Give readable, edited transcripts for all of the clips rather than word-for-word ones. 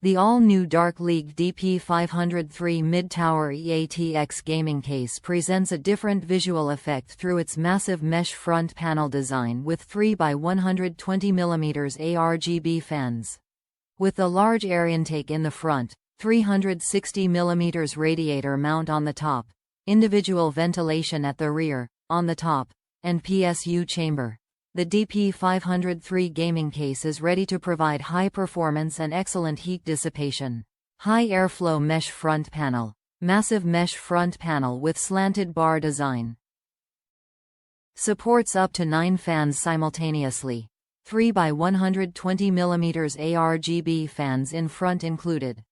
The all-new Dark League DP503 Mid-Tower E-ATX gaming case presents a different visual effect through its massive mesh front panel design with 3x120mm ARGB fans. With the large air intake in the front, 360mm radiator mount on the top, individual ventilation at the rear, on the top, and PSU chamber, the DP503 gaming case is ready to provide high performance and excellent heat dissipation. High airflow mesh front panel. Massive mesh front panel with slanted bar design. Supports up to 9 fans simultaneously. 3x120mm ARGB fans in front included.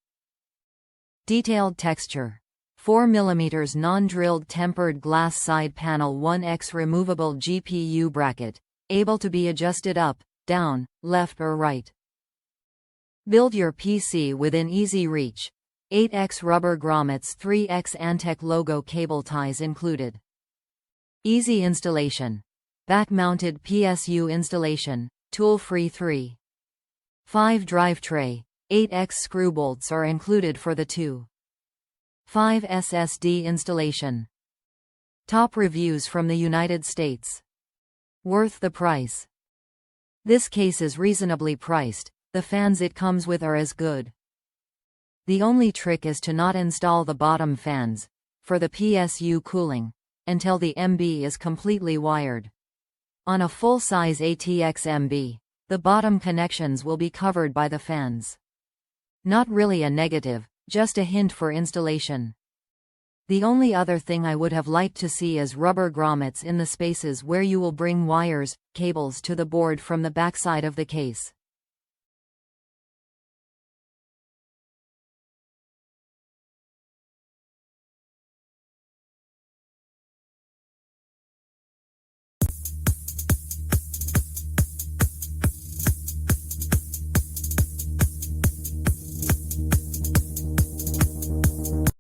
Detailed texture. 4mm non-drilled tempered glass side panel 1x removable GPU bracket, able to be adjusted up, down, left or right. Build your PC within easy reach. 8x rubber grommets 3x Antec logo cable ties included. Easy installation. Back-mounted PSU installation, tool-free 3.5 drive tray, 8x screw bolts are included for the 2.5 SSD installation. Top reviews from the United States. Worth the price. This case is reasonably priced. The fans it comes with are as good. The only trick is to not install the bottom fans, for the PSU cooling, until the MB is completely wired. On a full-size ATX MB, the bottom connections will be covered by the fans. Not really a negative, just a hint for installation. The only other thing I would have liked to see is rubber grommets in the spaces where you will bring wires, cables to the board from the backside of the case.